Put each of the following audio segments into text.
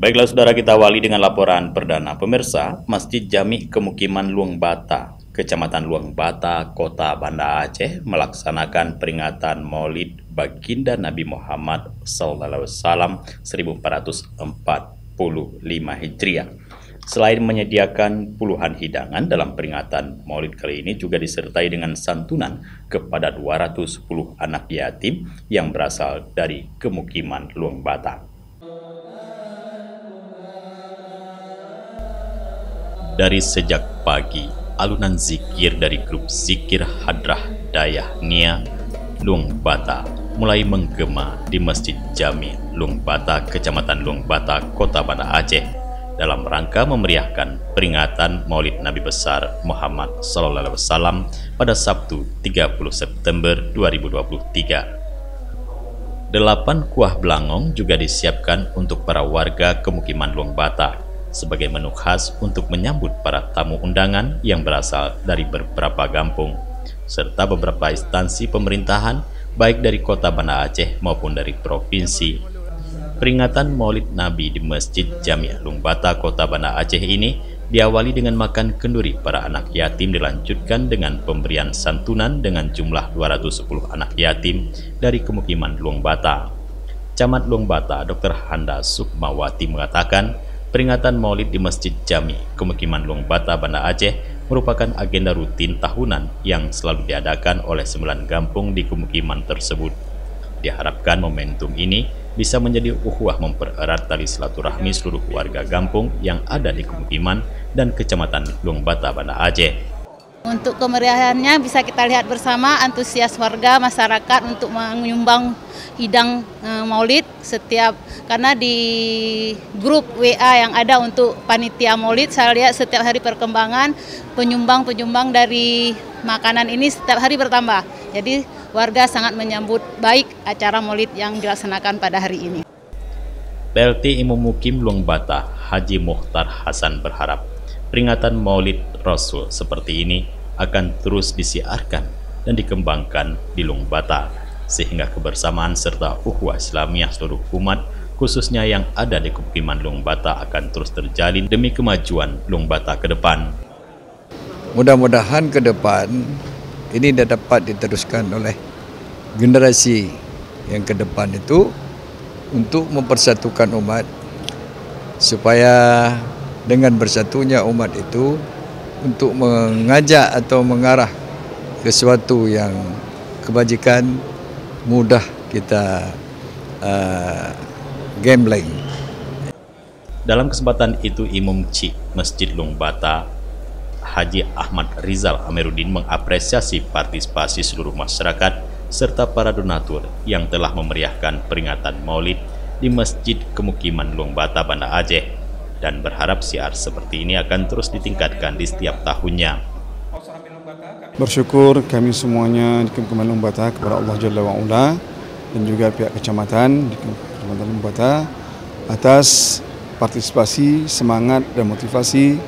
Baiklah saudara, kita awali dengan laporan perdana. Pemirsa, Masjid Jami Kemukiman Luang Bata, Kecamatan Luang Bata, Kota Banda Aceh melaksanakan peringatan Maulid Baginda Nabi Muhammad SAW 1445 Hijriah. Selain menyediakan puluhan hidangan dalam peringatan Maulid kali ini juga disertai dengan santunan kepada 210 anak yatim yang berasal dari Kemukiman Luang Bata. Dari sejak pagi, alunan zikir dari grup Zikir Hadrah Dayah Nia Luang Bata mulai menggema di Masjid Jami Luang Bata, Kecamatan Luang Bata, Kota Banda Aceh dalam rangka memeriahkan peringatan Maulid Nabi Besar Muhammad SAW pada Sabtu 30 September 2023. 8 kuah belangong juga disiapkan untuk para warga Kemukiman Luang Bata sebagai menu khas untuk menyambut para tamu undangan yang berasal dari beberapa kampung, serta beberapa instansi pemerintahan baik dari Kota Banda Aceh maupun dari provinsi. Peringatan Maulid Nabi di Masjid Jami Luang Bata, Kota Banda Aceh ini diawali dengan makan kenduri para anak yatim, dilanjutkan dengan pemberian santunan dengan jumlah 210 anak yatim dari Kemukiman Luang Bata. Camat Luang Bata, Dr. Handa Sukmawati mengatakan, peringatan Maulid di Masjid Jami Kemukiman Luang Bata, Banda Aceh merupakan agenda rutin tahunan yang selalu diadakan oleh 9 kampung di kemukiman tersebut. Diharapkan momentum ini bisa menjadi ukhuwah mempererat tali silaturahmi seluruh warga kampung yang ada di kemukiman dan Kecamatan Luang Bata, Banda Aceh. Untuk kemeriahannya bisa kita lihat bersama antusias warga masyarakat untuk menyumbang hidang Maulid karena di grup WA yang ada untuk panitia Maulid, saya lihat setiap hari perkembangan penyumbang dari makanan ini setiap hari bertambah. Jadi warga sangat menyambut baik acara Maulid yang dilaksanakan pada hari ini. PLT Imam Mukim Luang Bata, Haji Mukhtar Hasan berharap peringatan Maulid Rasul seperti ini akan terus disiarkan dan dikembangkan di Luang Bata, sehingga kebersamaan serta ukhuwah Islamiyah seluruh umat, khususnya yang ada di kemukiman Luang Bata, akan terus terjalin demi kemajuan Luang Bata ke depan. Mudah-mudahan ke depan ini dapat diteruskan oleh generasi yang ke depan itu untuk mempersatukan umat, supaya dengan bersatunya umat itu untuk mengajak atau mengarah ke sesuatu yang kebajikan mudah kita gambling. Dalam kesempatan itu, Imam Cik Masjid Luang Bata, Haji Ahmad Rizal Amiruddin mengapresiasi partisipasi seluruh masyarakat serta para donatur yang telah memeriahkan peringatan Maulid di Masjid Kemukiman Luang Bata, Banda Aceh, dan berharap siar seperti ini akan terus ditingkatkan di setiap tahunnya. Bersyukur kami semuanya di Kemukiman Luang Bata kepada Allah Jalla wa'ala dan juga pihak kecamatan di Kecamatan Luang Bata atas partisipasi, semangat dan motivasi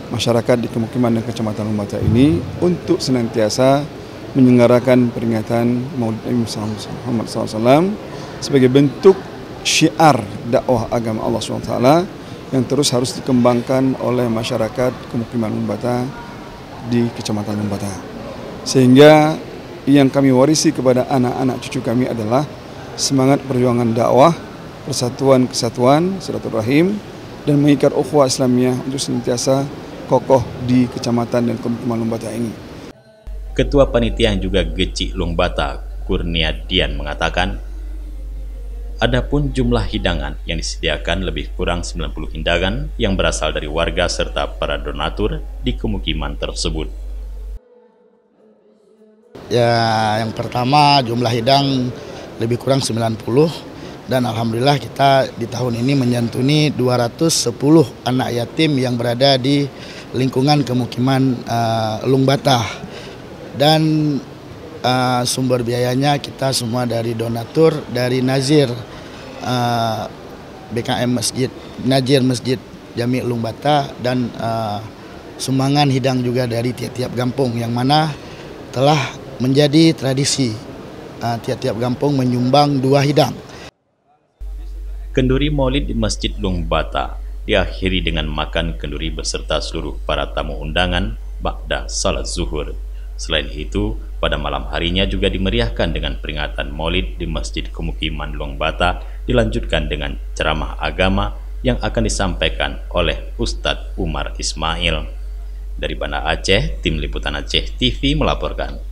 masyarakat di Kemukiman dan Kecamatan Luang Bata ini untuk senantiasa menyelenggarakan peringatan Maulid Nabi Muhammad SAW sebagai bentuk syiar dakwah agama Allah SWT yang terus harus dikembangkan oleh masyarakat Kemukiman Luang Bata di Kecamatan Luang Bata. Sehingga yang kami warisi kepada anak-anak cucu kami adalah semangat perjuangan dakwah, persatuan, kesatuan, silaturahim, dan mengikat ukhuwah Islamiyah untuk senantiasa kokoh di Kecamatan dan Kemukiman Luang Bata ini. Ketua Panitia yang juga Geci Luang Bata, Kurniadian, mengatakan, adapun jumlah hidangan yang disediakan lebih kurang 90 hidangan yang berasal dari warga serta para donatur di kemukiman tersebut. Ya, yang pertama jumlah hidang lebih kurang 90 dan alhamdulillah kita di tahun ini menyantuni 210 anak yatim yang berada di lingkungan kemukiman Luang Bata. Dan sumber biayanya kita semua dari donatur, dari nazir BKM Masjid Jami Luang Bata, dan sumbangan hidang juga dari tiap-tiap kampung, yang mana telah menjadi tradisi tiap-tiap kampung menyumbang 2 hidang. Kenduri Maulid di Masjid Luang Bata diakhiri dengan makan kenduri beserta seluruh para tamu undangan ba'da salat zuhur. Selain itu, pada malam harinya juga dimeriahkan dengan peringatan Maulid di Masjid Kemukiman Luang Bata, dilanjutkan dengan ceramah agama yang akan disampaikan oleh Ustadz Umar Ismail. Dari Banda Aceh, Tim Liputan Aceh TV melaporkan.